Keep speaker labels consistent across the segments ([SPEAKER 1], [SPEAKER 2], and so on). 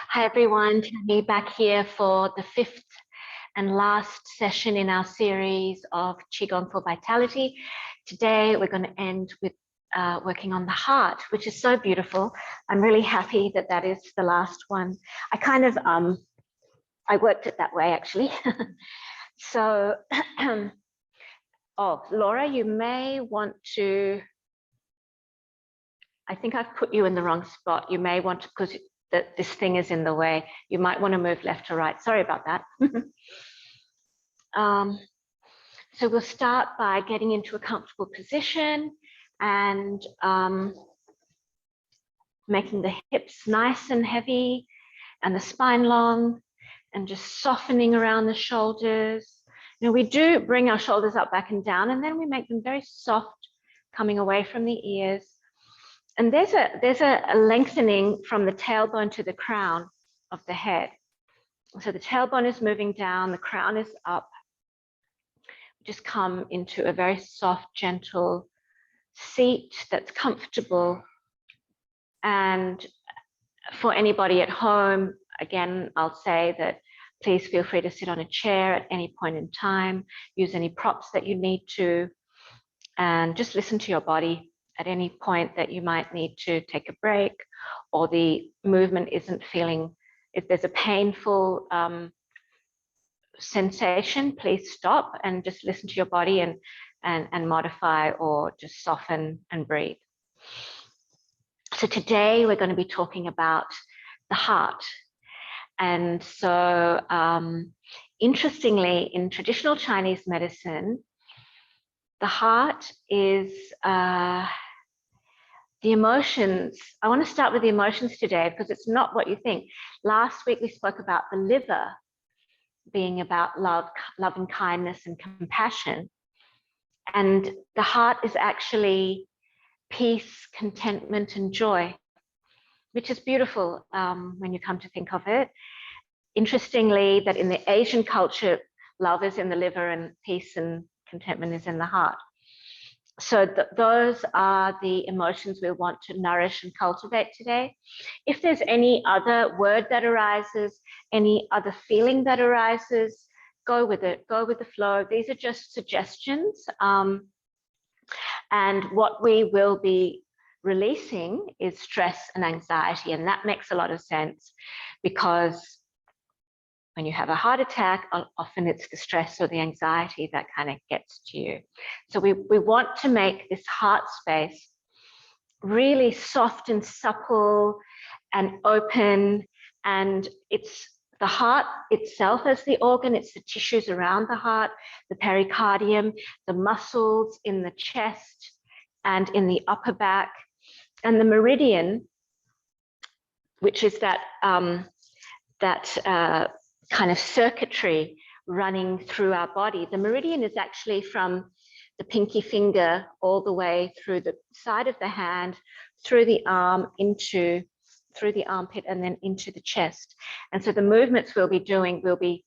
[SPEAKER 1] Hi everyone, Tammy back here for the fifth and last session in our series of Qigong for Vitality. Today we're going to end with working on the heart, which is so beautiful. I'm really happy that that is the last one. I worked it that way actually. So, oh, Laura, you may want to, I think I've put you in the wrong spot. You may want to, because this thing is in the way. You might want to move left or right. Sorry about that. So we'll start by getting into a comfortable position and making the hips nice and heavy and the spine long and just softening around the shoulders. You know, we do bring our shoulders up, back and down, and then we make them very soft, coming away from the ears. And there's a lengthening from the tailbone to the crown of the head. So the tailbone is moving down, the crown is up. Just come into a very soft, gentle seat that's comfortable. And for anybody at home, again, I'll say that please feel free to sit on a chair at any point in time, use any props that you need to, and just listen to your body. At any point that you might need to take a break or the movement isn't feeling, if there's a painful sensation, please stop and just listen to your body and modify or just soften and breathe. So today we're going to be talking about the heart. And so interestingly, in traditional Chinese medicine, the heart is the emotions. I want to start with the emotions today because it's not what you think. Last week we spoke about the liver being about love and kindness and compassion. And the heart is actually peace, contentment, and joy, which is beautiful when you come to think of it. Interestingly, that in the Asian culture, love is in the liver and peace and contentment is in the heart. So those are the emotions we want to nourish and cultivate today. If there's any other word that arises, any other feeling that arises, go with it, go with the flow. These are just suggestions. And what we will be releasing is stress and anxiety. And that makes a lot of sense because when you have a heart attack, often it's the stress or the anxiety that kind of gets to you. So we want to make this heart space really soft and supple and open. And it's the heart itself as the organ, it's the tissues around the heart, the pericardium, the muscles in the chest and in the upper back, and the meridian, which is that kind of circuitry running through our body. The meridian is actually from the pinky finger all the way through the side of the hand, through the arm, through the armpit, and then into the chest. And so the movements we'll be doing, we'll be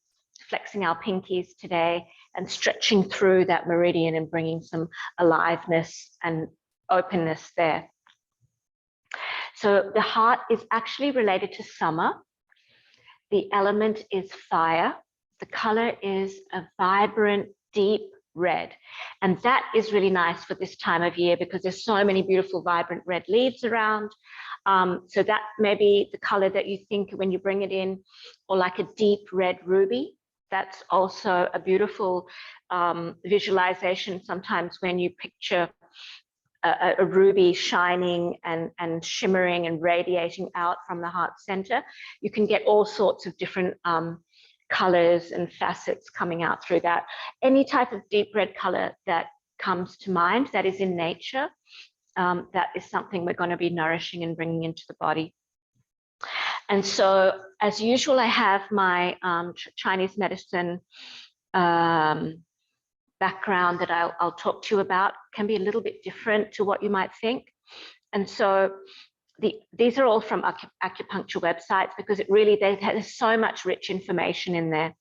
[SPEAKER 1] flexing our pinkies today and stretching through that meridian and bringing some aliveness and openness there. So the heart is actually related to summer. The element is fire. The color is a vibrant, deep red. And that is really nice for this time of year because there's so many beautiful, vibrant red leaves around. So that may be the color that you think when you bring it in, or like a deep red ruby. That's also a beautiful visualization sometimes when you picture a ruby shining and shimmering and radiating out from the heart center. You can get all sorts of different colors and facets coming out through that. Any type of deep red color that comes to mind that is in nature, that is something we're going to be nourishing and bringing into the body. And so, as usual, I have my Chinese medicine background that I'll talk to you about. Can be a little bit different to what you might think. And so these are all from acupuncture websites because it really, there's so much rich information in there.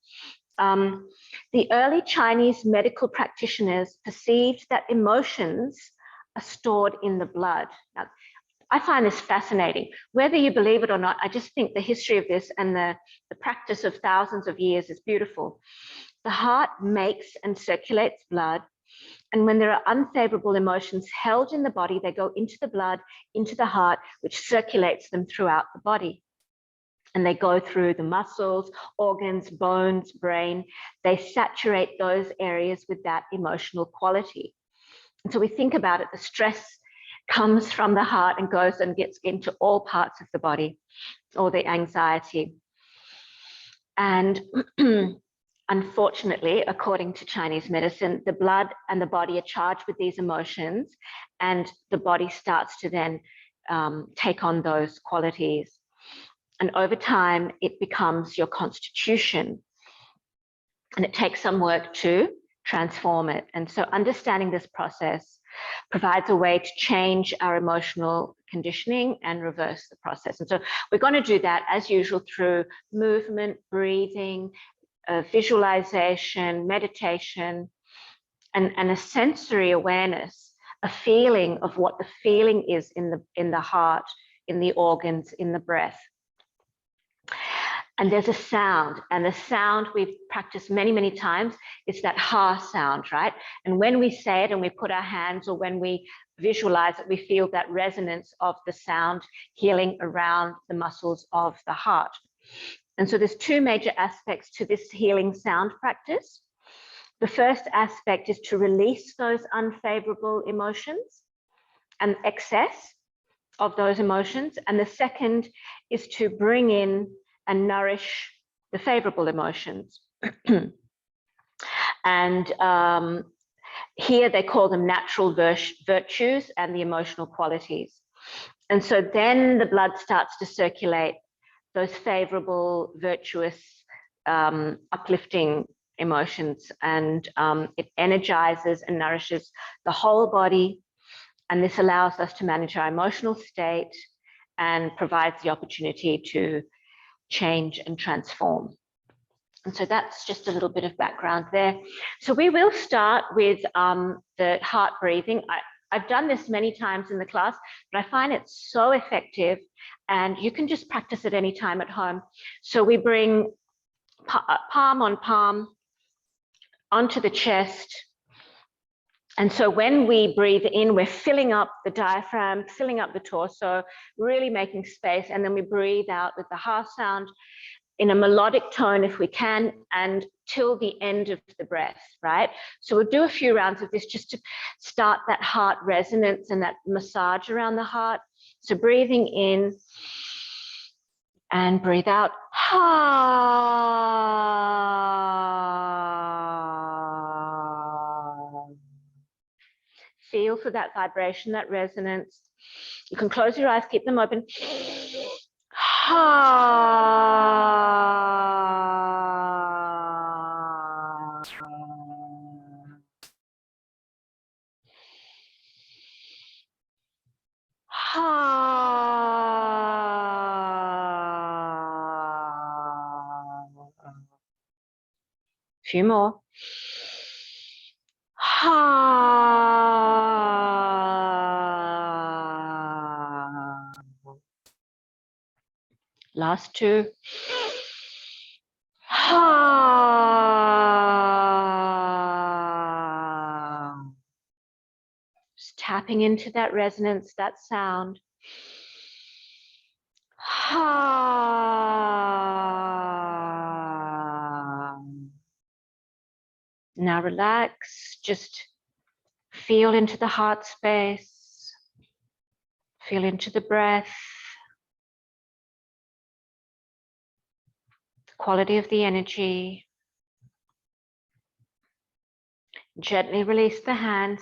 [SPEAKER 1] The early Chinese medical practitioners perceived that emotions are stored in the blood. Now, I find this fascinating. Whether you believe it or not, I just think the history of this and the practice of thousands of years is beautiful. The heart makes and circulates blood. And when there are unfavorable emotions held in the body, they go into the blood, into the heart, which circulates them throughout the body. And they go through the muscles, organs, bones, brain. They saturate those areas with that emotional quality. And so we think about it, the stress comes from the heart and goes and gets into all parts of the body, or the anxiety. And unfortunately, according to Chinese medicine, the blood and the body are charged with these emotions, and the body starts to then take on those qualities. And over time, it becomes your constitution. And it takes some work to transform it. And so understanding this process provides a way to change our emotional conditioning and reverse the process. And so we're going to do that, as usual, through movement, breathing, visualization, meditation, and a sensory awareness, a feeling of what the feeling is in the heart, in the organs, in the breath. And there's a sound, and the sound we've practiced many, many times is that ha sound, right? And when we say it and we put our hands, or when we visualize it, we feel that resonance of the sound healing around the muscles of the heart. And so there's two major aspects to this healing sound practice. The first aspect is to release those unfavorable emotions and excess of those emotions. And the second is to bring in and nourish the favorable emotions. And here they call them natural virtues and the emotional qualities. And so then the blood starts to circulate those favorable, virtuous, uplifting emotions, and it energizes and nourishes the whole body. And this allows us to manage our emotional state and provides the opportunity to change and transform. And so that's just a little bit of background there. So we will start with the heart breathing. I've done this many times in the class, but I find it so effective, and you can just practice it anytime at home. So we bring palm on palm onto the chest. And so when we breathe in, we're filling up the diaphragm, filling up the torso, really making space. And then we breathe out with the ha sound in a melodic tone if we can, and till the end of the breath, right? So we'll do a few rounds of this just to start that heart resonance and that massage around the heart. So breathing in and breathe out. Feel for that vibration, that resonance. You can close your eyes, keep them open. Few more. Last two. Just tapping into that resonance, that sound. Now relax, just feel into the heart space, feel into the breath, the quality of the energy. Gently release the hands.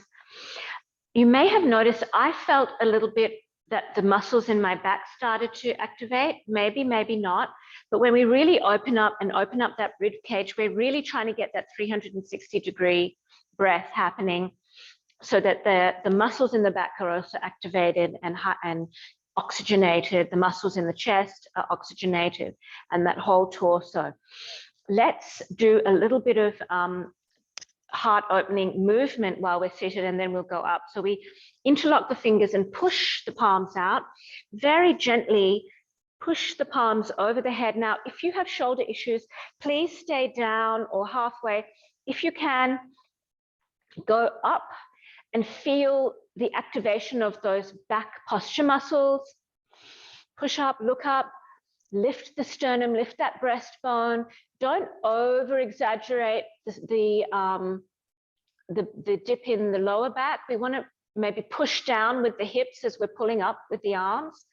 [SPEAKER 1] You may have noticed I felt a little bit that the muscles in my back started to activate, maybe not. But when we really open up that rib cage, we're really trying to get that 360-degree breath happening, so that the muscles in the back are also activated and oxygenated. The muscles in the chest are oxygenated, and that whole torso. Let's do a little bit of heart opening movement while we're seated, and then we'll go up. So we interlock the fingers and push the palms out. Very gently push the palms over the head. Now, if you have shoulder issues, please stay down or halfway. If you can, go up and feel the activation of those back posture muscles. Push up, look up, lift the sternum, lift that breastbone. Don't over exaggerate the dip in the lower back. We want to maybe push down with the hips as we're pulling up with the arms.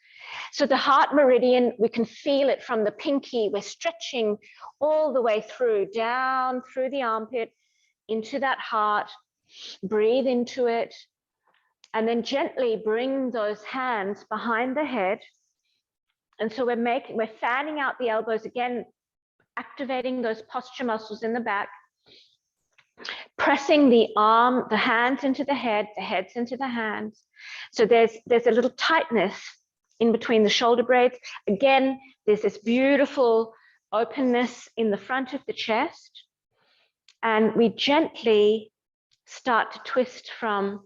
[SPEAKER 1] So the heart meridian, we can feel it from the pinky. We're stretching all the way through, down through the armpit, into that heart. Breathe into it. And then gently bring those hands behind the head. And so we're fanning out the elbows again, activating those posture muscles in the back. Pressing the hands into the heads into the hands. So there's a little tightness in between the shoulder blades. Again, there's this beautiful openness in the front of the chest. And we gently start to twist from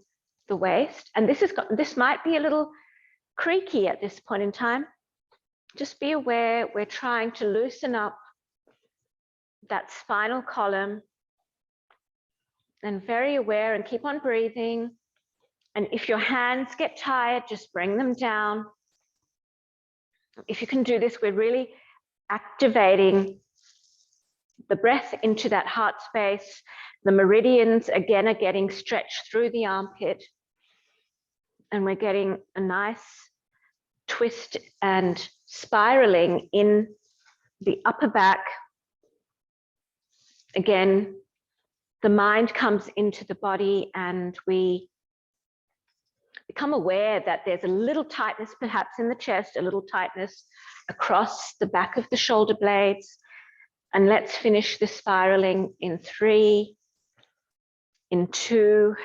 [SPEAKER 1] the waist. And this might be a little creaky at this point in time. Just be aware we're trying to loosen up that spinal column, and very aware, and keep on breathing. And if your hands get tired, just bring them down. If you can do this, we're really activating the breath into that heart space. The meridians again are getting stretched through the armpit, and we're getting a nice twist and spiraling in the upper back. Again, the mind comes into the body, and we become aware that there's a little tightness perhaps in the chest, a little tightness across the back of the shoulder blades. And let's finish the spiraling in 3, in 2,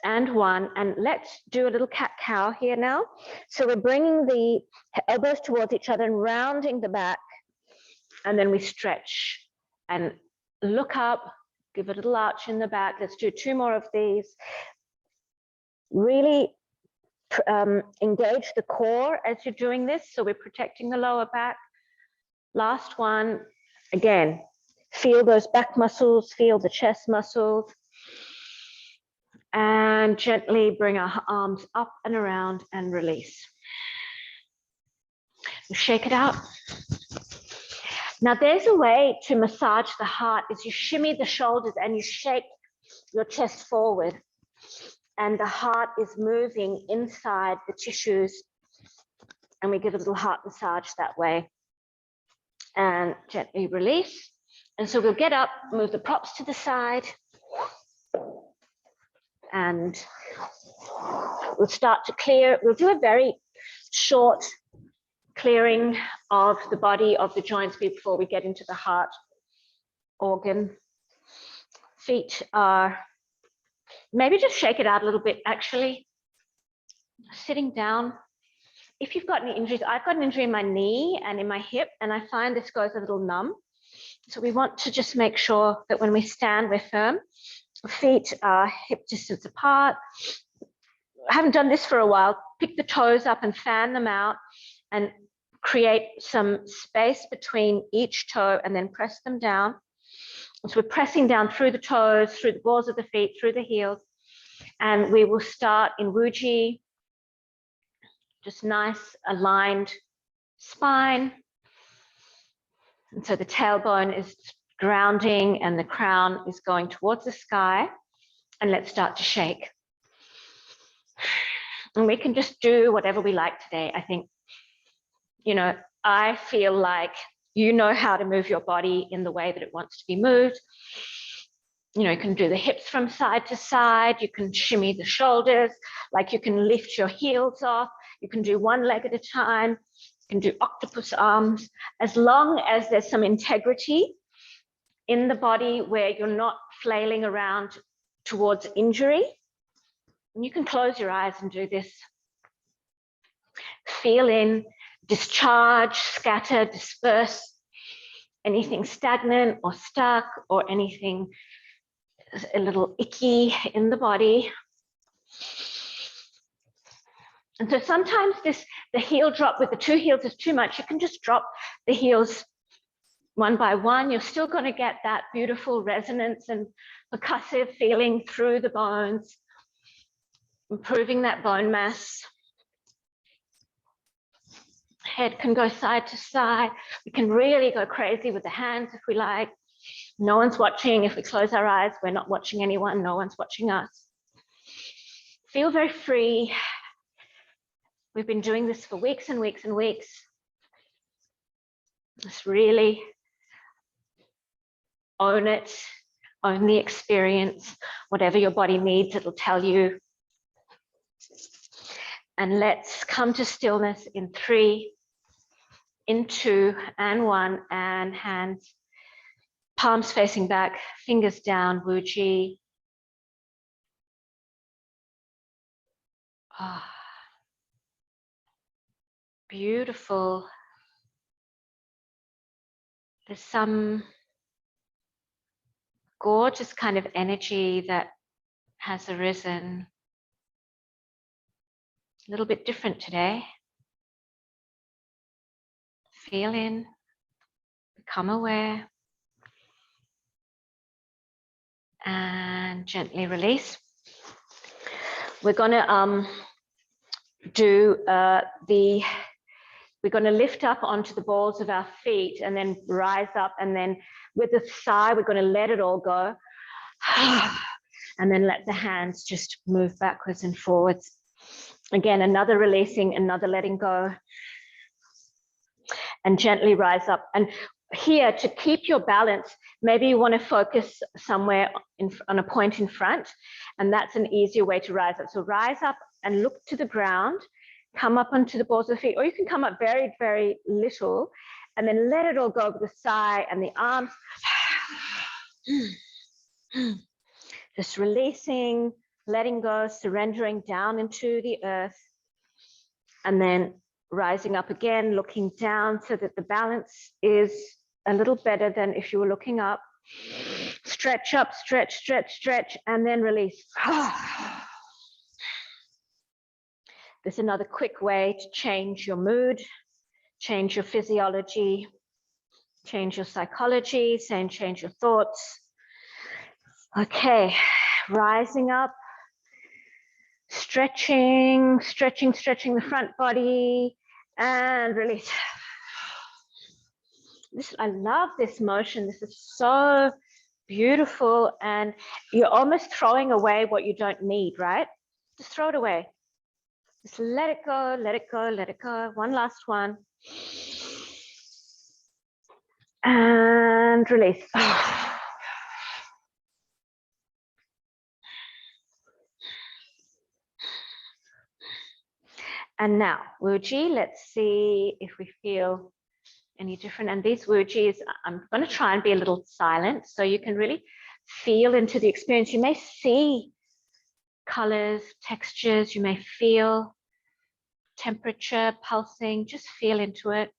[SPEAKER 1] and 1. And let's do a little cat-cow here now. So we're bringing the elbows towards each other and rounding the back. And then we stretch and look up, give a little arch in the back. Let's do 2 more of these. Really engage the core as you're doing this. So we're protecting the lower back. Last one. Again, feel those back muscles, feel the chest muscles. And gently bring our arms up and around and release. Shake it out. Now there's a way to massage the heart is you shimmy the shoulders and you shake your chest forward. And the heart is moving inside the tissues. And we give a little heart massage that way. And gently release. And so we'll get up, move the props to the side. And we'll start to clear. We'll do a very short clearing of the body, of the joints before we get into the heart organ. Feet are, maybe just shake it out a little bit actually. Sitting down. If you've got any injuries, I've got an injury in my knee and in my hip, and I find this goes a little numb. So we want to just make sure that when we stand, we're firm. Feet are hip distance apart. I haven't done this for a while. Pick the toes up and fan them out and create some space between each toe and then press them down. So we're pressing down through the toes, through the balls of the feet, through the heels. And we will start in Wuji. Just nice aligned spine. And so the tailbone is grounding and the crown is going towards the sky. And let's start to shake. And we can just do whatever we like today. I think, you know, I feel like you know how to move your body in the way that it wants to be moved. You know, you can do the hips from side to side. You can shimmy the shoulders, like you can lift your heels off. You can do one leg at a time. You can do octopus arms, as long as there's some integrity in the body where you're not flailing around towards injury. And you can close your eyes and do this. Feel in, discharge, scatter, disperse anything stagnant or stuck or anything a little icky in the body. And so sometimes the heel drop with the 2 heels is too much. You can just drop the heels one by one. You're still going to get that beautiful resonance and percussive feeling through the bones, improving that bone mass. Head can go side to side. We can really go crazy with the hands if we like. No one's watching. If we close our eyes, we're not watching anyone. No one's watching us. Feel very free. We've been doing this for weeks and weeks and weeks. Just really own it, own the experience. Whatever your body needs, it'll tell you. And let's come to stillness in 3, in 2, and 1, and hands, palms facing back, fingers down, Wuji. Ah, beautiful. There's some gorgeous kind of energy that has arisen. A little bit different today. Feel in, become aware, and gently release. We're going to we're going to lift up onto the balls of our feet and then rise up, and then with a sigh, we're going to let it all go. And then let the hands just move backwards and forwards. Again, another releasing, another letting go. And gently rise up. And here, to keep your balance, maybe you want to focus somewhere on a point in front, and that's an easier way to rise up. So rise up and look to the ground, come up onto the balls of the feet, or you can come up very, very little, and then let it all go with the sigh and the arms. Just releasing, letting go, surrendering down into the earth, and then rising up again, looking down so that the balance is a little better than if you were looking up. Stretch up, stretch, stretch, stretch, and then release. There's another quick way to change your mood, change your physiology, change your psychology, change your thoughts. Okay, rising up, stretching, stretching, stretching the front body, and release. I love this motion. This is so beautiful, and you're almost throwing away what you don't need, right? Just throw it away. Just let it go, let it go, let it go. One last one. And release. And now, Wuji, let's see if we feel any different. And these Wujis, I'm going to try and be a little silent so you can really feel into the experience. You may see colors, textures, you may feel temperature, pulsing, just feel into it.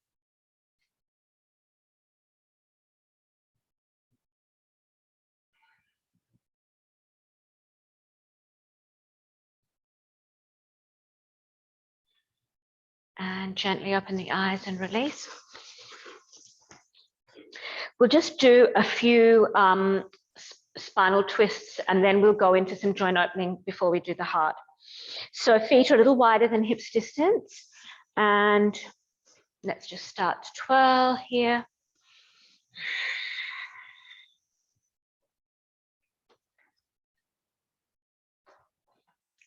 [SPEAKER 1] And gently open the eyes and release. We'll just do a few spinal twists, and then we'll go into some joint opening before we do the heart. So feet are a little wider than hips distance, and let's just start to twirl here.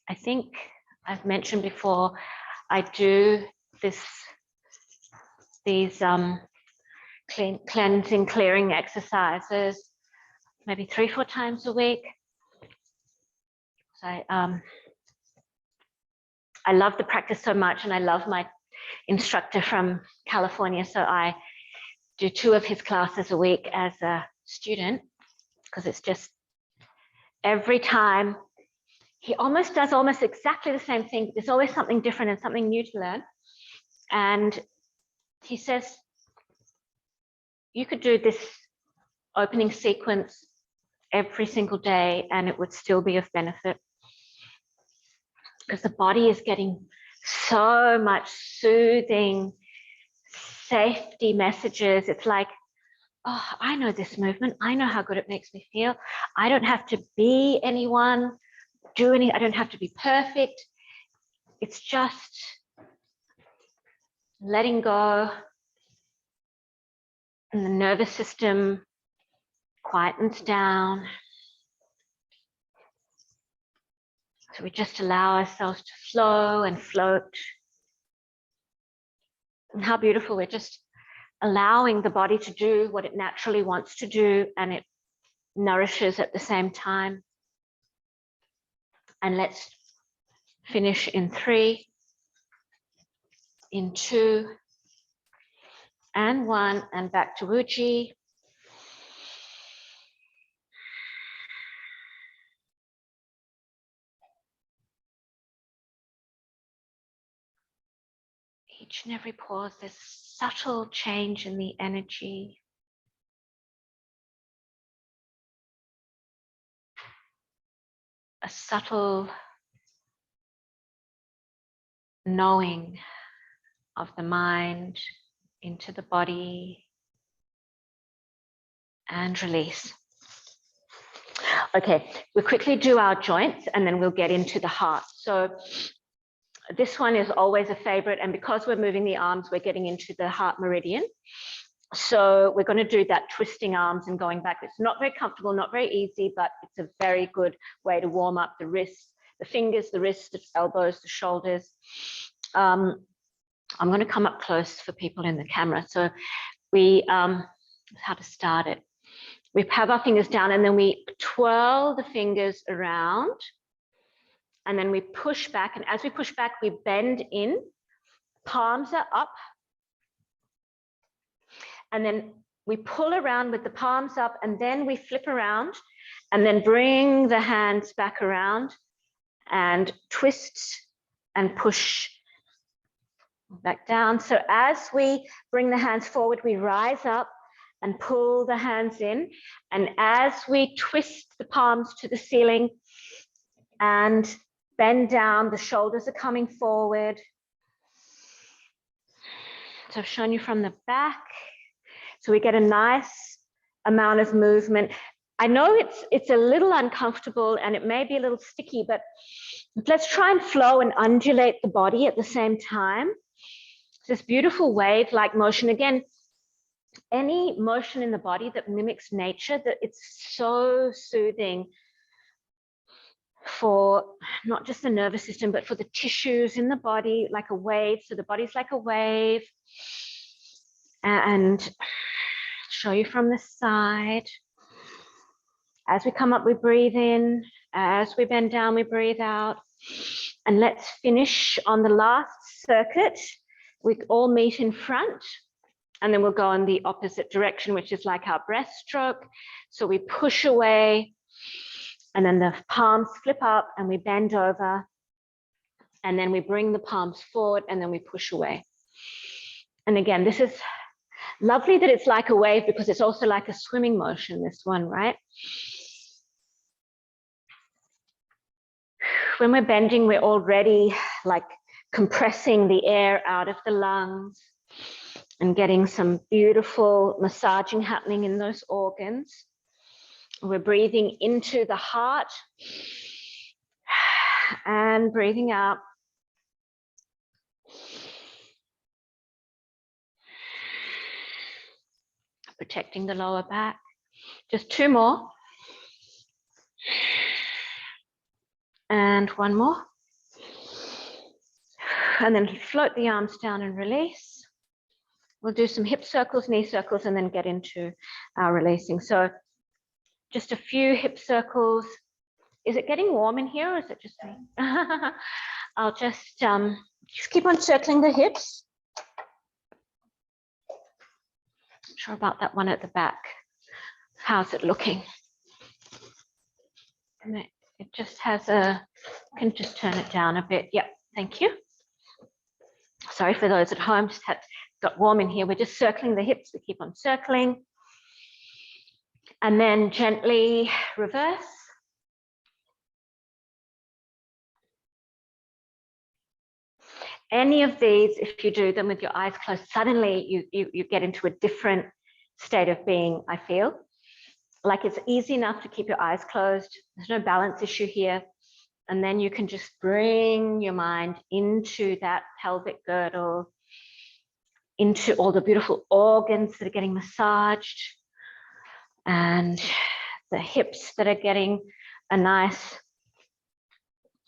[SPEAKER 1] I think I've mentioned before, I do these cleansing, clearing exercises maybe 3-4 times a week. So I love the practice so much, and I love my instructor from California, so I do 2 of his classes a week as a student, because it's just every time he does almost exactly the same thing. There's always something different and something new to learn. And he says, you could do this opening sequence every single day, and it would still be of benefit, because the body is getting so much soothing, safety messages. It's like, oh, I know this movement. I know how good it makes me feel. I don't have to be anyone, do any, I don't have to be perfect. It's just letting go, and the nervous system quietens down. So we just allow ourselves to flow and float. And how beautiful, we're just allowing the body to do what it naturally wants to do, and it nourishes at the same time. And let's finish in 3, in 2, and 1, and back to Wuji. Each and every pause, there's subtle change in the energy. A subtle knowing of the mind into the body, and release. Okay, we'll quickly do our joints and then we'll get into the heart. So this one is always a favorite, and because we're moving the arms, we're getting into the heart meridian. So we're going to do that twisting arms and going back. It's not very comfortable, not very easy, but it's a very good way to warm up the wrists, the fingers, the wrists, the elbows, the shoulders. I'm going to come up close for people in the camera. So we, how to start it. We have our fingers down, and then we twirl the fingers around, and then we push back. And as we push back, we bend in, palms are up, and then we pull around with the palms up, and then we flip around, and then bring the hands back around and twist and push back down. So as we bring the hands forward, we rise up and pull the hands in. And as we twist the palms to the ceiling and bend down, the shoulders are coming forward. So I've shown you from the back. So we get a nice amount of movement. I know it's a little uncomfortable and it may be a little sticky, but let's try and flow and undulate the body at the same time. It's this beautiful wave-like motion. Again, any motion in the body that mimics nature, that it's so soothing for not just the nervous system, but for the tissues in the body, like a wave. So the body's like a wave. And show you from the side. As we come up, we breathe in. As we bend down, we breathe out. And let's finish on the last circuit. We all meet in front, and then we'll go in the opposite direction, which is like our breaststroke. So we push away, and then the palms flip up, and we bend over, and then we bring the palms forward, and then we push away. And again, this is lovely that it's like a wave, because it's also like a swimming motion, this one, right? When we're bending, we're already like compressing the air out of the lungs and getting some beautiful massaging happening in those organs. We're breathing into the heart and breathing out. Protecting the lower back. Just 2 more. And 1 more. And then float the arms down and release. We'll do some hip circles, knee circles, and then get into our releasing. So just a few hip circles. Is it getting warm in here, or is it just me? I'll just keep on circling the hips. Not sure about that one at the back. How's it looking? And it just has a, can just turn it down a bit. Yep, thank you. Sorry for those at home, just got warm in here. We're just circling the hips. We keep on circling. And then gently reverse. Any of these, if you do them with your eyes closed, suddenly you get into a different state of being, I feel. Like it's easy enough to keep your eyes closed. There's no balance issue here. And then you can just bring your mind into that pelvic girdle, into all the beautiful organs that are getting massaged, and the hips that are getting a nice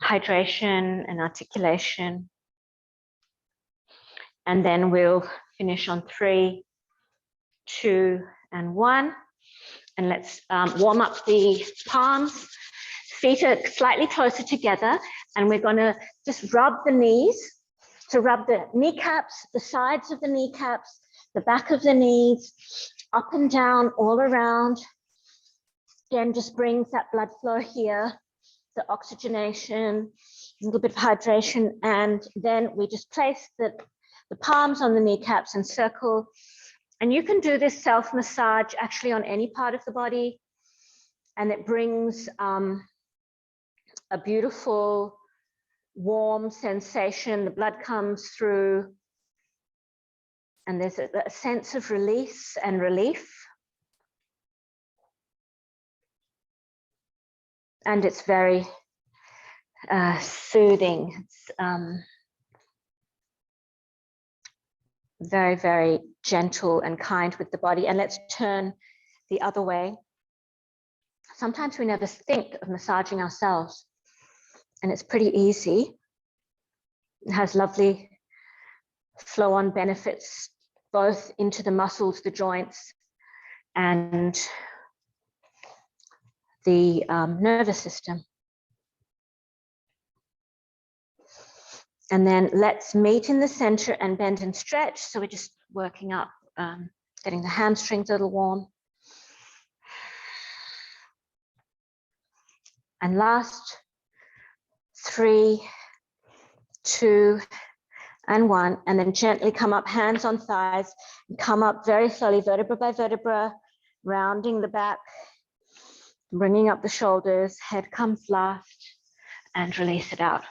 [SPEAKER 1] hydration and articulation. And then we'll finish on 3, 2, and 1. And let's warm up the palms. Feet are slightly closer together, and we're going to just rub the knees. So rub the kneecaps, the sides of the kneecaps, the back of the knees, up and down, all around. Again, just brings that blood flow here, the oxygenation, a little bit of hydration, and then we just place the palms on the kneecaps and circle. And you can do this self-massage actually on any part of the body, and it brings a beautiful warm sensation. The blood comes through, and there's a sense of release and relief. And it's very soothing. It's very, very gentle and kind with the body. And let's turn the other way. Sometimes we never think of massaging ourselves, and it's pretty easy. It has lovely flow-on benefits, both into the muscles, the joints, and the nervous system. And then let's meet in the center and bend and stretch. So we're just working up, getting the hamstrings a little warm. And last, 3, 2, and 1. And then gently come up, hands on thighs, and come up very slowly, vertebra by vertebra, rounding the back, bringing up the shoulders, head comes last, and release it out.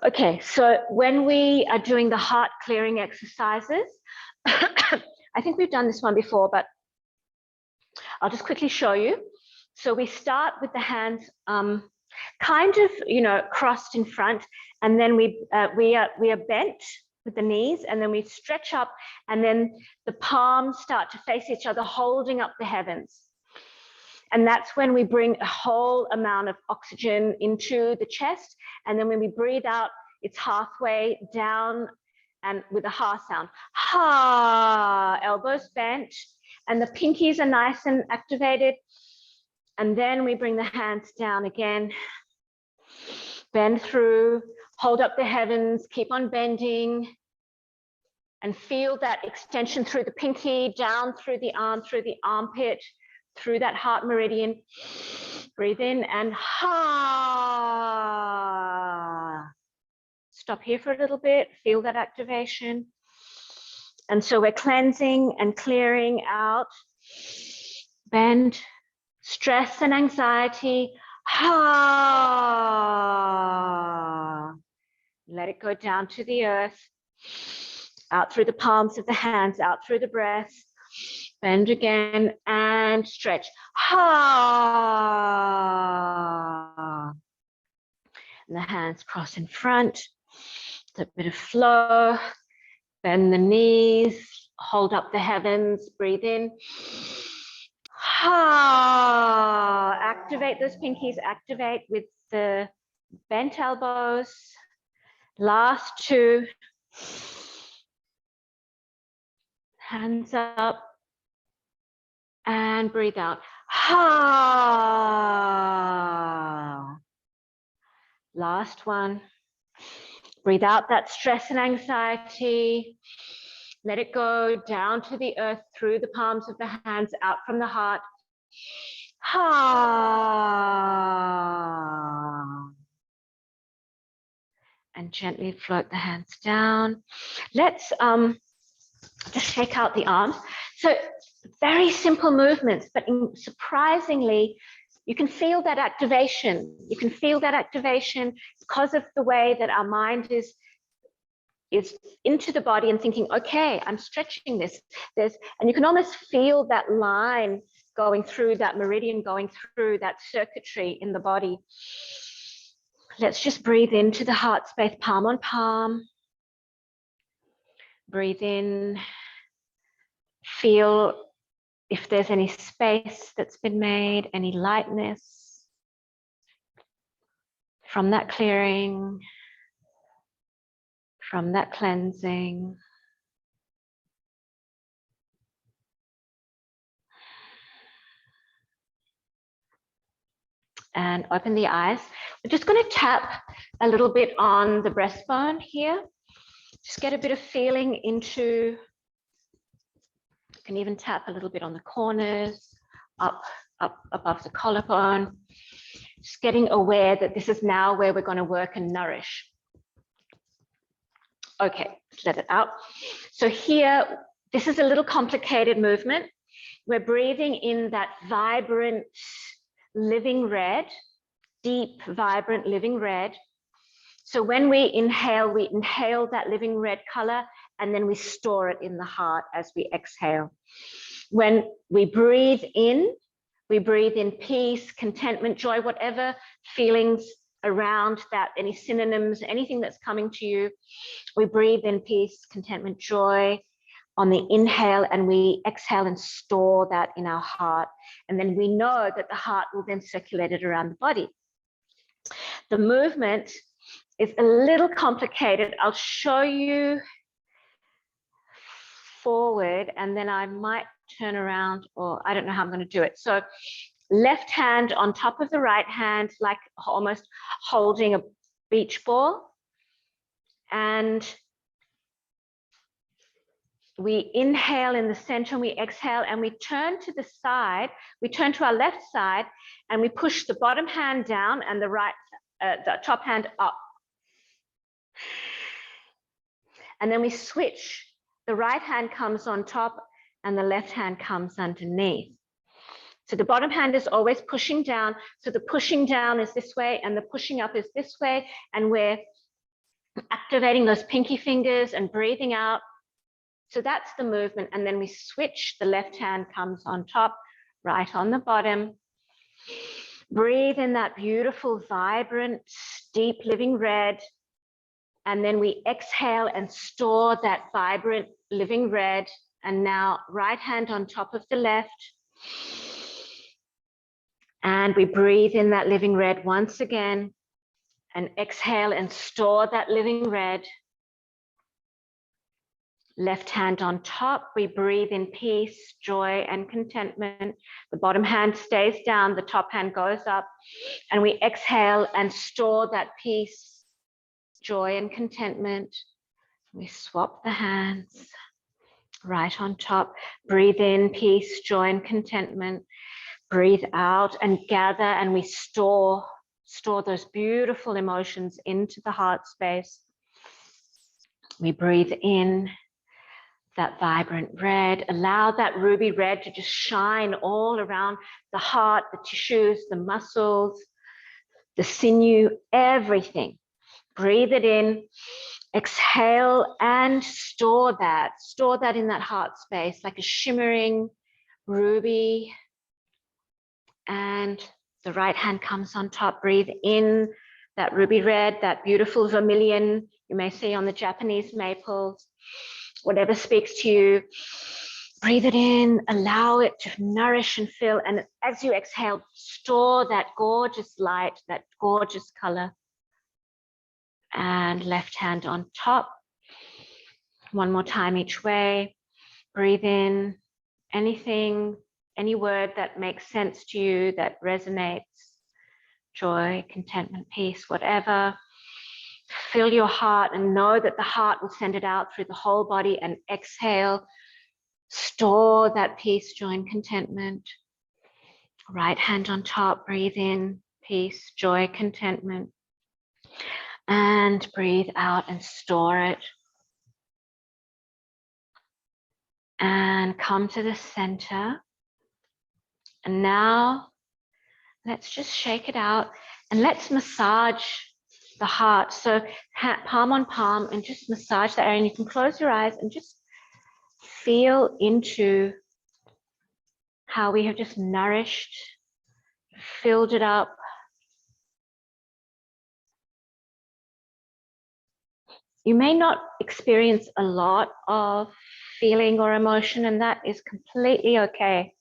[SPEAKER 1] Okay, so when we are doing the heart clearing exercises, I think we've done this one before, but I'll just quickly show you. So we start with the hands kind of, crossed in front, and then we are bent with the knees, and then we stretch up, and then the palms start to face each other, holding up the heavens. And that's when we bring a whole amount of oxygen into the chest. And then when we breathe out, it's halfway down and with a ha sound. Ha, elbows bent, and the pinkies are nice and activated. And then we bring the hands down again, bend through, hold up the heavens, keep on bending, and feel that extension through the pinky, down through the arm, through the armpit, through that heart meridian. Breathe in and ha. Stop here for a little bit, feel that activation. And so we're cleansing and clearing out, bend, stress and anxiety. Ha. Let it go down to the earth, out through the palms of the hands, out through the breath. Bend again and stretch. Ha. And the hands cross in front. A bit of flow. Bend the knees. Hold up the heavens. Breathe in. Ha. Activate those pinkies. Activate with the bent elbows. Last 2. Hands up. And breathe out. Ha. Last one. Breathe out that stress and anxiety. Let it go down to the earth, through the palms of the hands, out from the heart. Ha. And gently float the hands down. Let's just shake out the arms. So Very simple movements, but surprisingly, you can feel that activation. You can feel that activation because of the way that our mind is into the body and thinking, okay, I'm stretching this. And you can almost feel that line going through, that meridian going through that circuitry in the body. Let's just breathe into the heart space, palm on palm. Breathe in. Feel if there's any space that's been made, any lightness from that clearing, from that cleansing. And open the eyes. We're just going to tap a little bit on the breastbone here. Just get a bit of feeling into, you can even tap a little bit on the corners, up above the collarbone. Just getting aware that this is now where we're going to work and nourish. Okay, let's let it out. So here, this is a little complicated movement. We're breathing in that vibrant, living red, deep, vibrant, living red. So when we inhale that living red color, and then we store it in the heart as we exhale. When we breathe in peace, contentment, joy, whatever feelings around that, any synonyms, anything that's coming to you. We breathe in peace, contentment, joy on the inhale, and we exhale and store that in our heart. And then we know that the heart will then circulate it around the body. The movement is a little complicated. I'll show you forward, and then I might turn around, or I don't know how I'm going to do it. So left hand on top of the right hand, like almost holding a beach ball. And we inhale in the center, and we exhale, and we turn to the side. We turn to our left side, and we push the bottom hand down and the top hand up. And then we switch. The right hand comes on top, and the left hand comes underneath. So the bottom hand is always pushing down. So the pushing down is this way, and the pushing up is this way. And we're activating those pinky fingers and breathing out. So that's the movement. And then we switch. The left hand comes on top, right on the bottom. Breathe in that beautiful, vibrant, deep living red. And then we exhale and store that vibrant living red. And now right hand on top of the left. And we breathe in that living red once again, and exhale and store that living red. Left hand on top, we breathe in peace, joy, and contentment. The bottom hand stays down, the top hand goes up, and we exhale and store that peace, joy, and contentment. We swap the hands, right on top. Breathe in peace, joy, and contentment. Breathe out and gather, and we store those beautiful emotions into the heart space. We breathe in that vibrant red. Allow that ruby red to just shine all around the heart, the tissues, the muscles, the sinew, everything. Breathe it in. Exhale and store that. Store that in that heart space like a shimmering ruby. And the right hand comes on top. Breathe in that ruby red, that beautiful vermilion you may see on the Japanese maples. Whatever speaks to you, breathe it in, allow it to nourish and fill. And as you exhale, store that gorgeous light, that gorgeous color. And left hand on top. One more time each way. Breathe in anything, any word that makes sense to you, that resonates, joy, contentment, peace, whatever. Fill your heart and know that the heart will send it out through the whole body, and exhale. Store that peace, joy, and contentment. Right hand on top, breathe in, peace, joy, contentment. And breathe out and store it. And come to the center. And now let's just shake it out and let's massage the heart. So palm on palm and just massage that area. And you can close your eyes and just feel into how we have just nourished, filled it up. You may not experience a lot of feeling or emotion, and that is completely okay.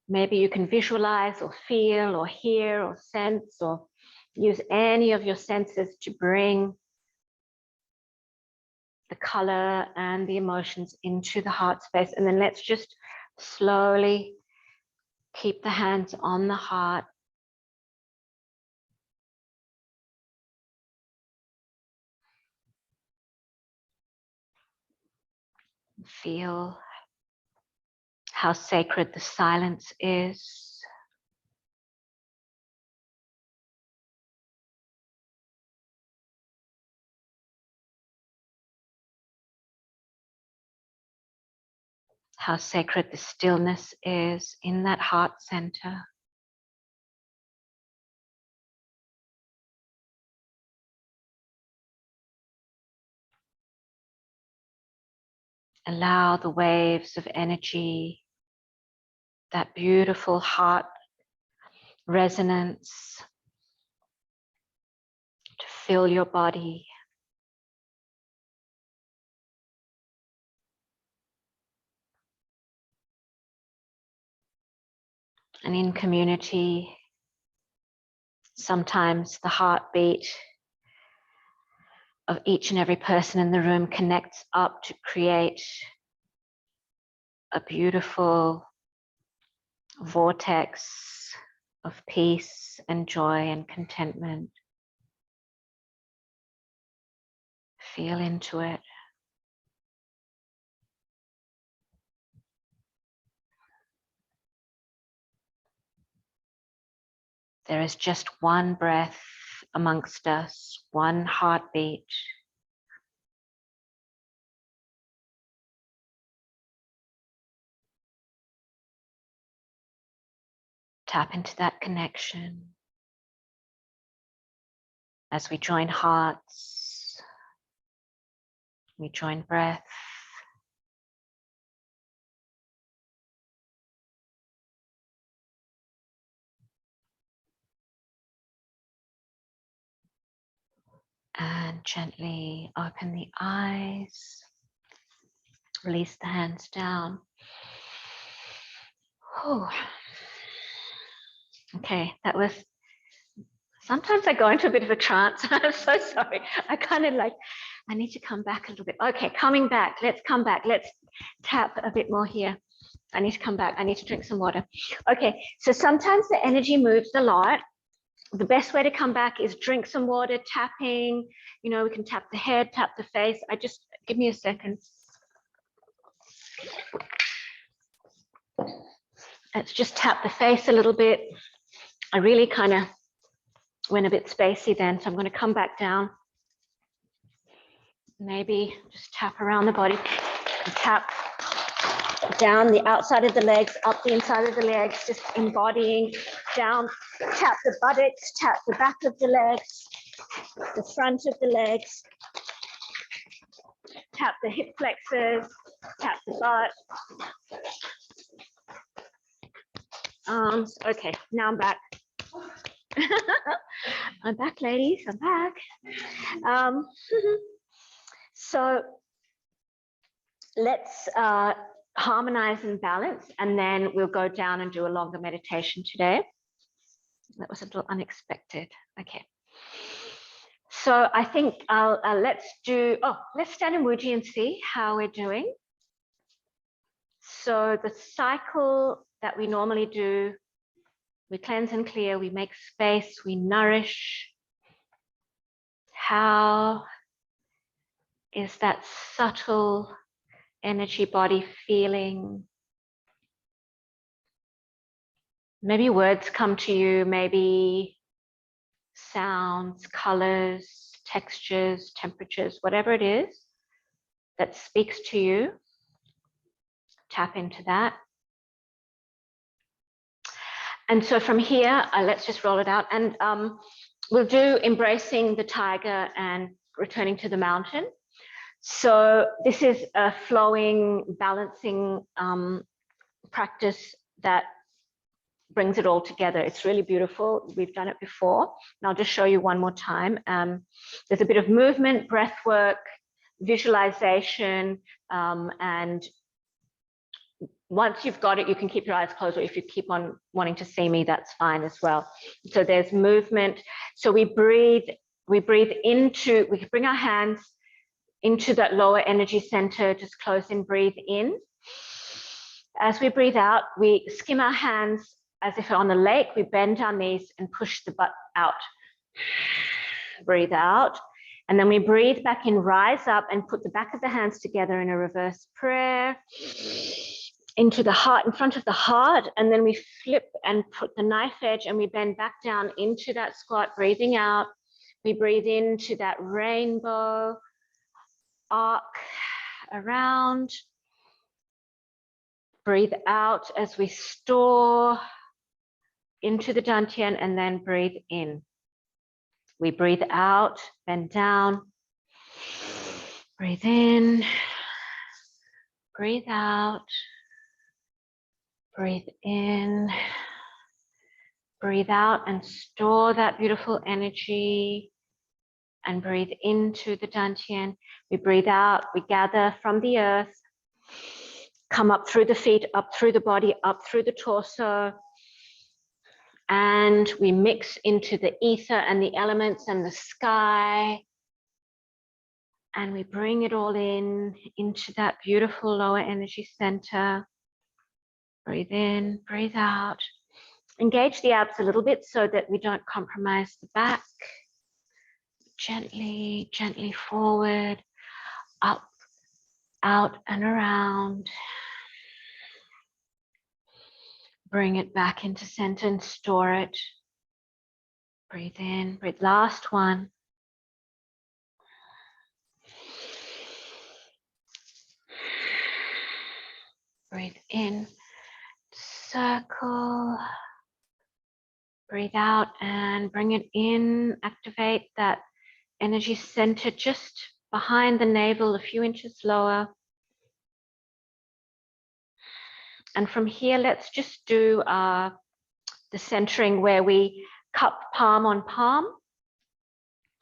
[SPEAKER 1] Maybe you can visualize or feel or hear or sense or use any of your senses to bring the color and the emotions into the heart space. And then let's just slowly keep the hands on the heart. Feel how sacred the silence is. How sacred the stillness is in that heart center. Allow the waves of energy, that beautiful heart resonance, to fill your body. And in community, sometimes the heartbeat of each and every person in the room connects up to create a beautiful vortex of peace and joy and contentment. Feel into it. There is just one breath amongst us, one heartbeat. Tap into that connection as we join hearts, we join breath. And gently open the eyes, release the hands down. Whew. Okay, that was, sometimes I go into a bit of a trance. I'm so sorry. I need to come back a little bit. Okay, coming back. Let's come back. Let's tap a bit more here. I need to come back. I need to drink some water. Okay, so sometimes the energy moves a lot. The best way to come back is drink some water, tapping. You know, we can tap the head, tap the face. Give me a second. Let's just tap the face a little bit. I really kind of went a bit spacey then, so I'm going to come back down. Maybe just tap around the body, tap down the outside of the legs, up the inside of the legs, just embodying down. Tap the buttocks, tap the back of the legs, the front of the legs, tap the hip flexors, tap the butt. Arms. Okay, now I'm back. I'm back, ladies. I'm back. So let's harmonize and balance, and then we'll go down and do a longer meditation today. That was a little unexpected. Okay. So I think let's stand in Wuji and see how we're doing. So the cycle that we normally do, we cleanse and clear, we make space, we nourish. How is that subtle energy body feeling? Maybe words come to you, maybe sounds, colors, textures, temperatures, whatever it is. that speaks to you. Tap into that. And so from here, let's just roll it out. And we'll do embracing the tiger and returning to the mountain. So this is a flowing, balancing practice that brings it all together. It's really beautiful. We've done it before. And I'll just show you one more time. There's a bit of movement, breath work, visualization, and once you've got it, you can keep your eyes closed, or if you keep on wanting to see me, that's fine as well. So there's movement. So we breathe into, we can bring our hands into that lower energy center, just close and breathe in. As we breathe out, we skim our hands as if on a lake, we bend our knees and push the butt out. Breathe out. And then we breathe back in, rise up and put the back of the hands together in a reverse prayer into the heart, in front of the heart. And then we flip and put the knife edge and we bend back down into that squat, breathing out. We breathe into that rainbow arc around. Breathe out as we store into the dantian and then breathe in. We breathe out, bend down, breathe in, breathe out, breathe in, breathe out and store that beautiful energy and breathe into the dantian. We breathe out, we gather from the earth, come up through the feet, up through the body, up through the torso, and we mix into the ether and the elements and the sky, and we bring it all in into that beautiful lower energy center. Breathe in, breathe out. Engage the abs a little bit so that we don't compromise the back. Gently, gently forward, up, out and around. Bring it back into center and store it. Breathe in, breathe. Last one. Breathe in, circle. Breathe out and bring it in. Activate that energy center just behind the navel, a few inches lower. And from here, let's just do the centering where we cup palm on palm.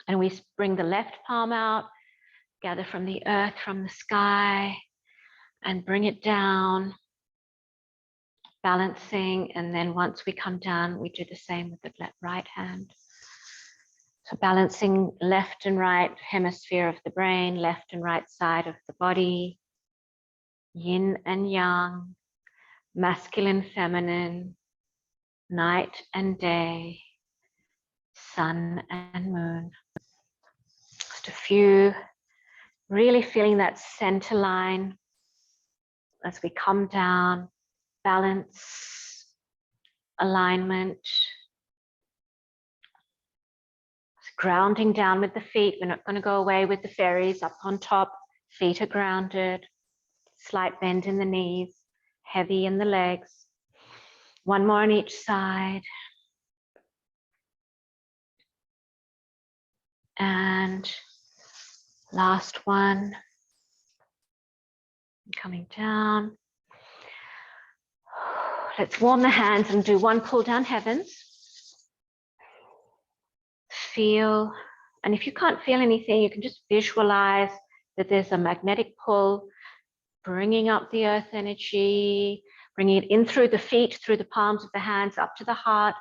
[SPEAKER 1] And we bring the left palm out, gather from the earth, from the sky, and bring it down, balancing. And then once we come down, we do the same with the right hand. So balancing left and right hemisphere of the brain, left and right side of the body, yin and yang, masculine, feminine, night and day, sun and moon. Just a few, really feeling that center line as we come down, balance, alignment, grounding down with the feet. We're not going to go away with the fairies up on top. Feet are grounded, slight bend in the knees, heavy in the legs. One more on each side. And last one. Coming down. Let's warm the hands and do one pull down heavens. Feel, and if you can't feel anything, you can just visualize that there's a magnetic pull, bringing up the earth energy, bringing it in through the feet, through the palms of the hands, up to the heart,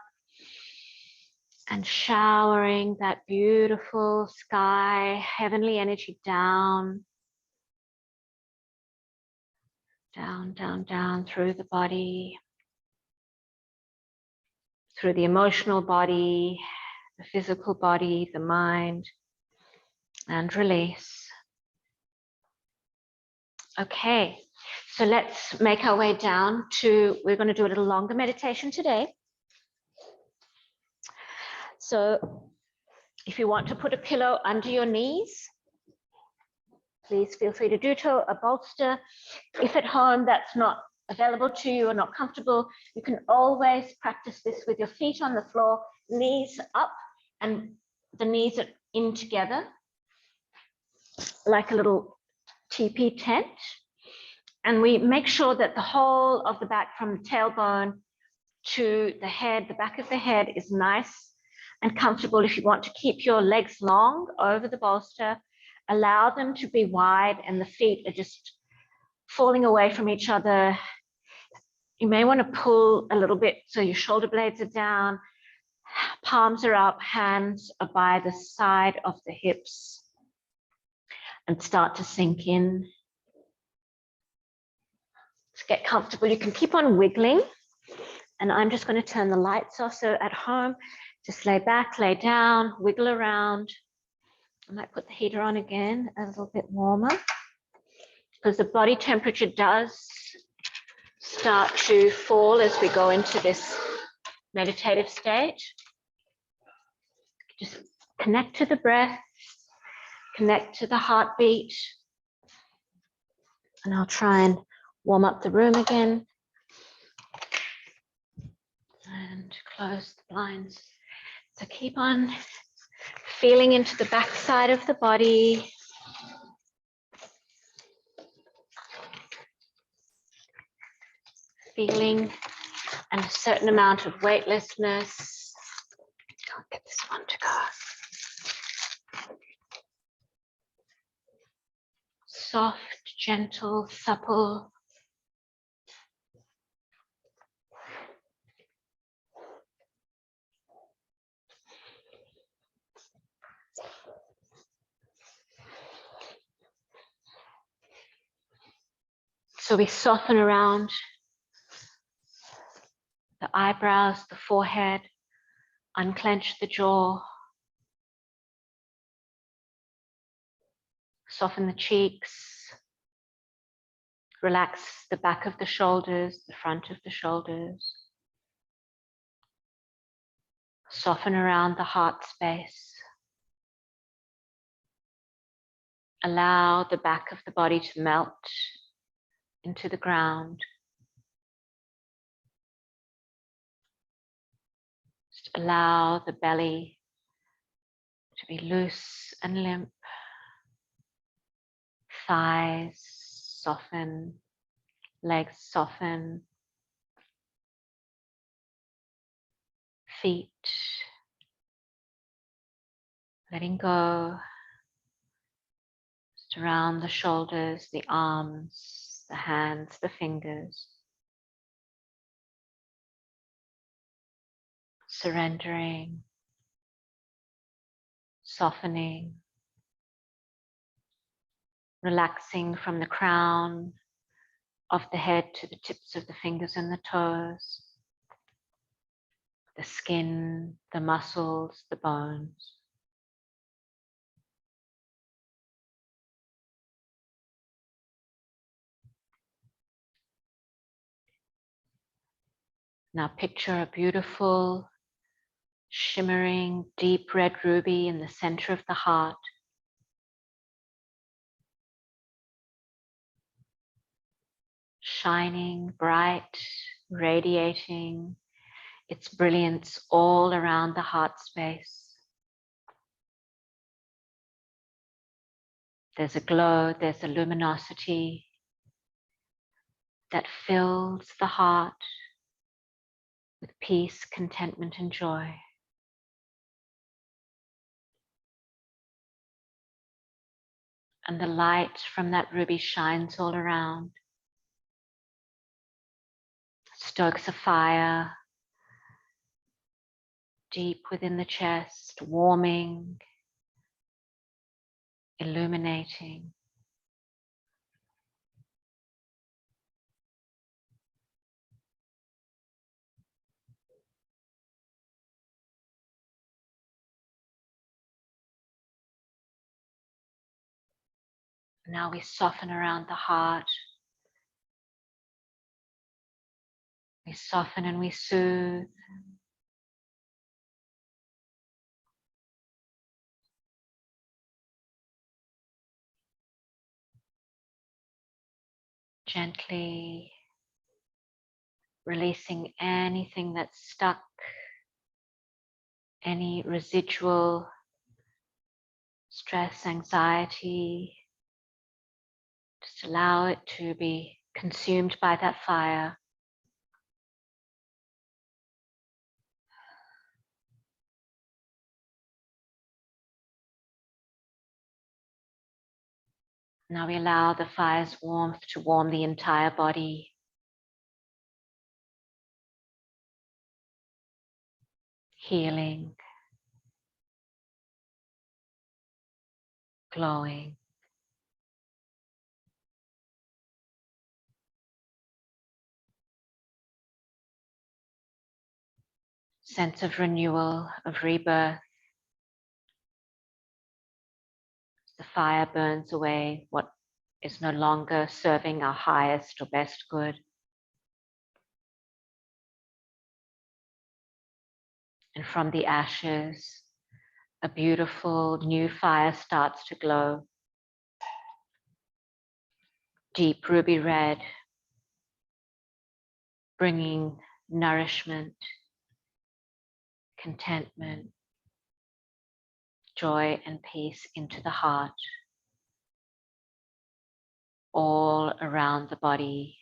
[SPEAKER 1] and showering that beautiful sky, heavenly energy down, down, down, down through the body, through the emotional body, the physical body, the mind, and release. Okay, so let's make our way down to, we're going to do a little longer meditation today. So if you want to put a pillow under your knees, please feel free to do so. A bolster. If at home that's not available to you or not comfortable, you can always practice this with your feet on the floor, knees up, and the knees are in together, like a little teepee tent. And we make sure that the whole of the back, from the tailbone to the head, the back of the head, is nice and comfortable. If you want to keep your legs long over the bolster, allow them to be wide and the feet are just falling away from each other. You may want to pull a little bit so your shoulder blades are down, palms are up, hands are by the side of the hips, and start to sink in. Let's get comfortable. You can keep on wiggling, and I'm just going to turn the lights off. So at home, just lay back, lay down, wiggle around. I might put the heater on again, a little bit warmer, because the body temperature does start to fall as we go into this meditative state. Just connect to the breath, connect to the heartbeat. And I'll try and warm up the room again. And close the blinds. So keep on feeling into the back side of the body. Feeling and a certain amount of weightlessness. Can't get this one to go. Soft, gentle, supple. So we soften around the eyebrows, the forehead, unclench the jaw, soften the cheeks, relax the back of the shoulders, the front of the shoulders, soften around the heart space. Allow the back of the body to melt into the ground. Just allow the belly to be loose and limp. Thighs soften, legs soften, feet letting go, just around the shoulders, the arms, the hands, the fingers. Surrendering, softening, relaxing from the crown of the head to the tips of the fingers and the toes, the skin, the muscles, the bones. Now picture a beautiful, shimmering, deep red ruby in the center of the heart. Shining, bright, radiating its brilliance all around the heart space. There's a glow, there's a luminosity that fills the heart with peace, contentment, and joy. And the light from that ruby shines all around, stokes a fire deep within the chest, warming, illuminating. Now we soften around the heart. We soften and we soothe. Gently releasing anything that's stuck, any residual stress, anxiety. Just allow it to be consumed by that fire. Now we allow the fire's warmth to warm the entire body. Healing, glowing. Sense of renewal, of rebirth. The fire burns away what is no longer serving our highest or best good. And from the ashes, a beautiful new fire starts to glow. Deep ruby red, bringing nourishment, contentment, joy and peace into the heart, all around the body.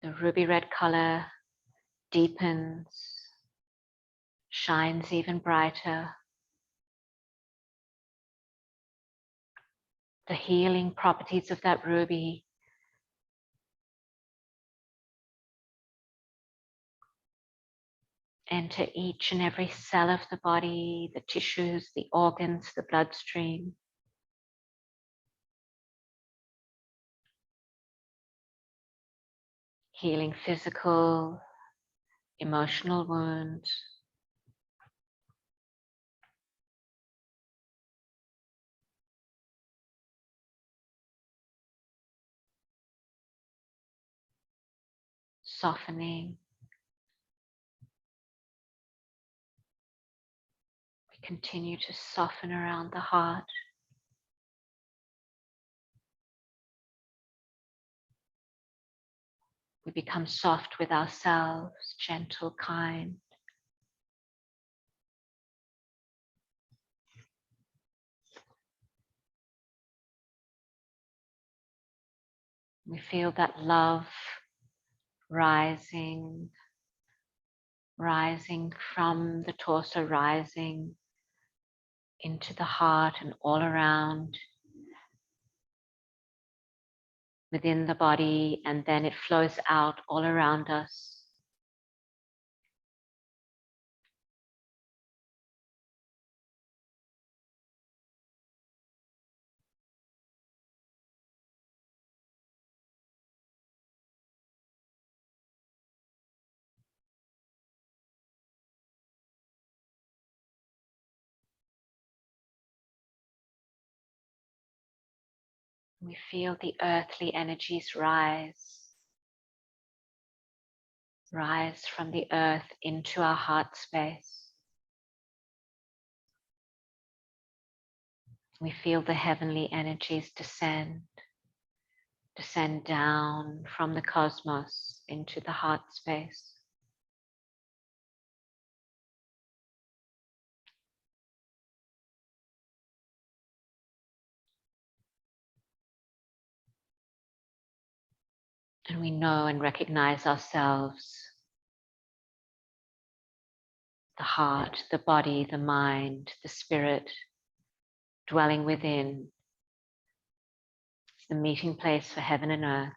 [SPEAKER 1] The ruby red color deepens, shines even brighter. The healing properties of that ruby enter each and every cell of the body, the tissues, the organs, the bloodstream. Healing physical, emotional wounds. Softening. We continue to soften around the heart. We become soft with ourselves, gentle, kind. We feel that love rising, rising from the torso, rising into the heart and all around, within the body, and then it flows out all around us. We feel the earthly energies rise from the earth into our heart space. We feel the heavenly energies descend down from the cosmos into the heart space. And we know and recognize ourselves, the heart, the body, the mind, the spirit, dwelling within. It's the meeting place for heaven and earth.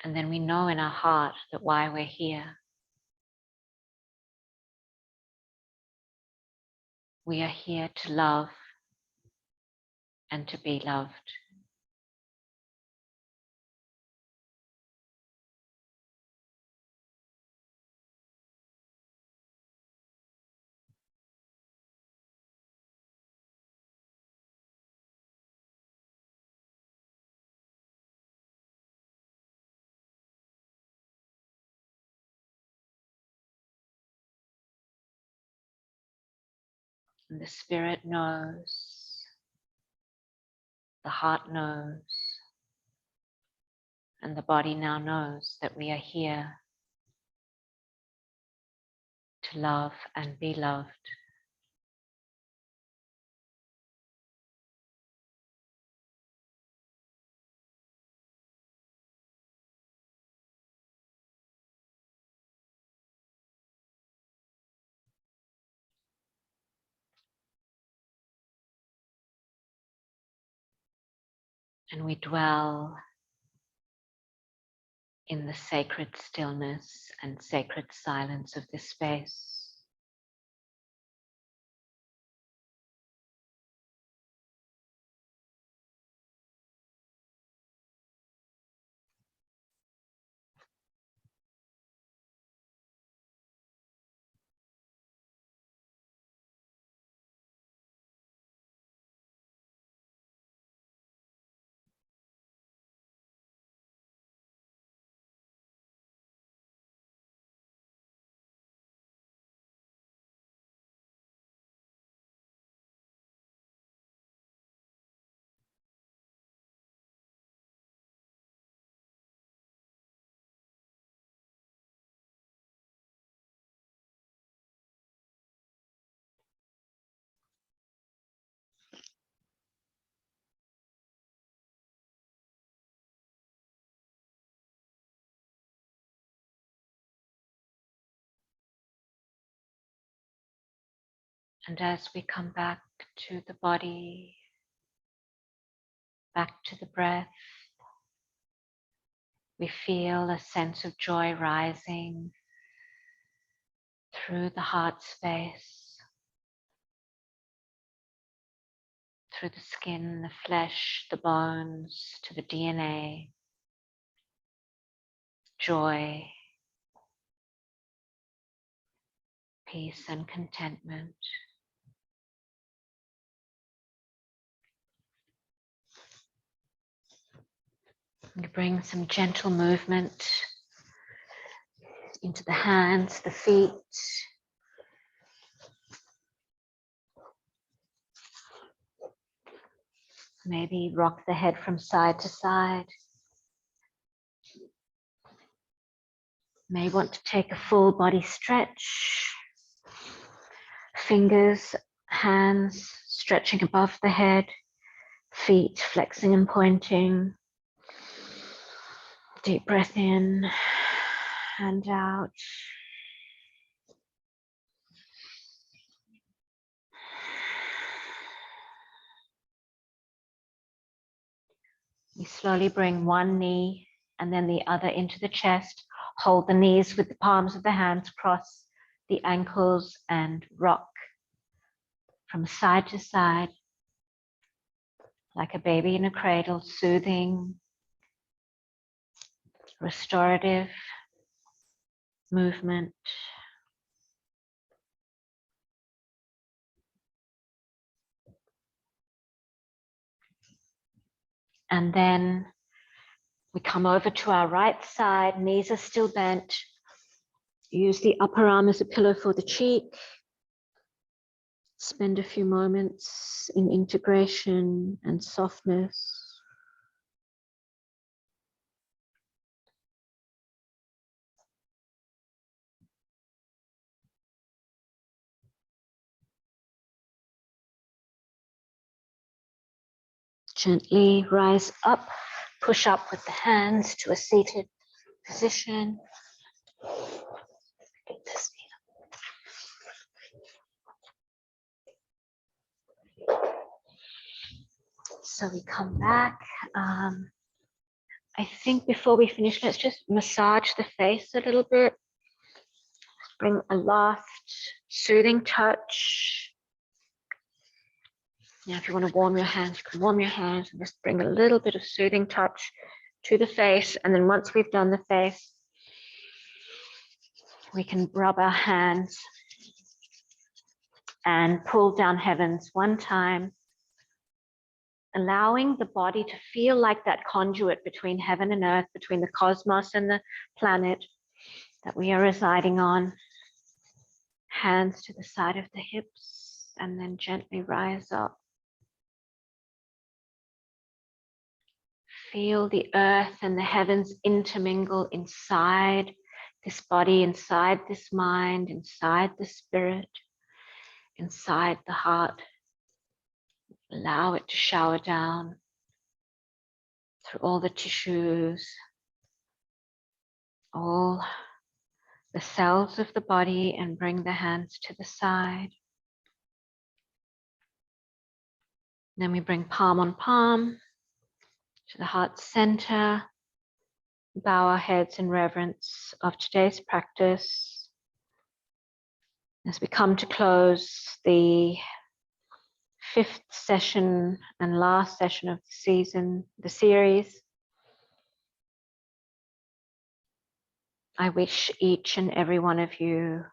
[SPEAKER 1] And then we know in our heart that why we're here. We are here to love and to be loved. And the spirit knows, the heart knows, and the body now knows that we are here to love and be loved. And we dwell in the sacred stillness and sacred silence of this space. And as we come back to the body, back to the breath, we feel a sense of joy rising through the heart space, through the skin, the flesh, the bones, to the DNA. Joy, peace, and contentment. You bring some gentle movement into the hands, the feet. Maybe rock the head from side to side. May want to take a full body stretch. Fingers, hands stretching above the head, feet flexing and pointing. Deep breath in and out. We slowly bring one knee and then the other into the chest. Hold the knees with the palms of the hands, cross the ankles and rock from side to side like a baby in a cradle, soothing, restorative movement. And then we come over to our right side, knees are still bent. Use the upper arm as a pillow for the cheek. Spend a few moments in integration and softness. Gently rise up, push up with the hands to a seated position. Get this So we come back. I think before we finish, let's just massage the face a little bit. Bring a last soothing touch. Now, if you want to warm your hands, you can warm your hands and just bring a little bit of soothing touch to the face. And then once we've done the face, we can rub our hands and pull down heavens one time, allowing the body to feel like that conduit between heaven and earth, between the cosmos and the planet that we are residing on. Hands to the side of the hips. and then gently rise up. Feel the earth and the heavens intermingle inside this body, inside this mind, inside the spirit, inside the heart. Allow it to shower down through all the tissues, all the cells of the body, and bring the hands to the side. Then we bring palm on palm to the heart center. Bow our heads in reverence of today's practice. As we come to close the 5th session and last session of the season, the series, I wish each and every one of you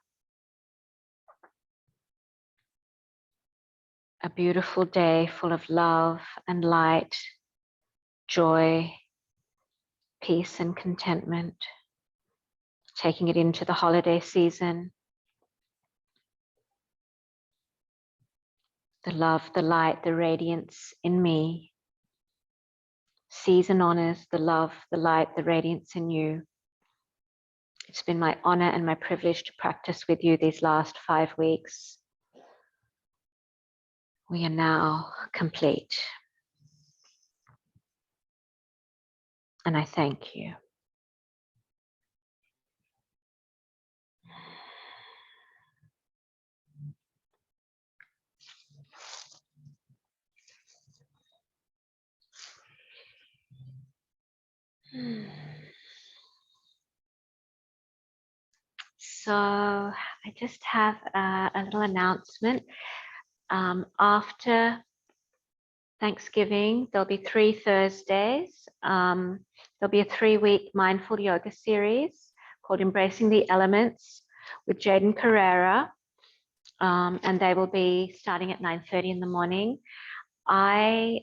[SPEAKER 1] a beautiful day full of love and light, joy, peace and contentment, taking it into the holiday season. The love, the light, the radiance in me sees and honors the love, the light, the radiance in you. It's been my honor and my privilege to practice with you these last 5 weeks. We are now complete. And I thank you. So I just have a little announcement. After Thanksgiving, there'll be 3 Thursdays. There'll be a 3-week mindful yoga series called Embracing the Elements with Jaden Carrera. And they will be starting at 9:30 in the morning. I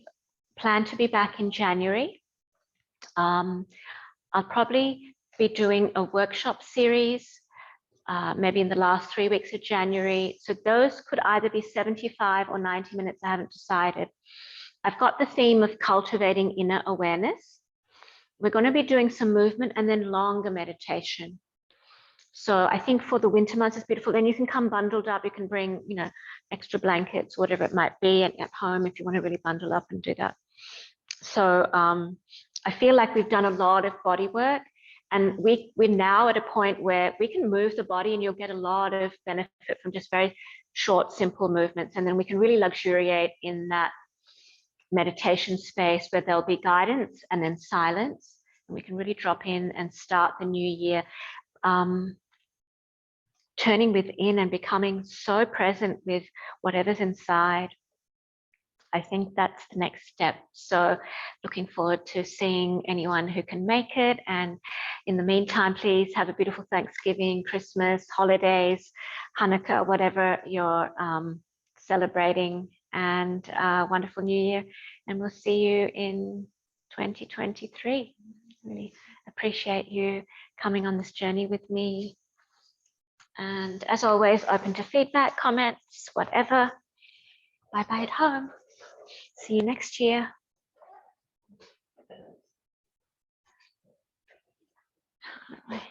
[SPEAKER 1] plan to be back in January. I'll probably be doing a workshop series, maybe in the last 3 weeks of January. So those could either be 75 or 90 minutes. I haven't decided. I've got the theme of cultivating inner awareness. We're going to be doing some movement and then longer meditation. So I think for the winter months, it's beautiful. Then you can come bundled up. You can bring, extra blankets, whatever it might be, at home if you want to really bundle up and do that. So I feel like we've done a lot of body work, and we're now at a point where we can move the body and you'll get a lot of benefit from just very short, simple movements. And then we can really luxuriate in that meditation space where there'll be guidance and then silence. And we can really drop in and start the new year turning within and becoming so present with whatever's inside. I think that's the next step. So looking forward to seeing anyone who can make it. And in the meantime, please have a beautiful Thanksgiving, Christmas, holidays, Hanukkah, whatever you're celebrating, and a wonderful New Year. And we'll see you in 2023. Really appreciate you coming on this journey with me. And as always, open to feedback, comments, whatever. Bye-bye at home. See you next year. All right.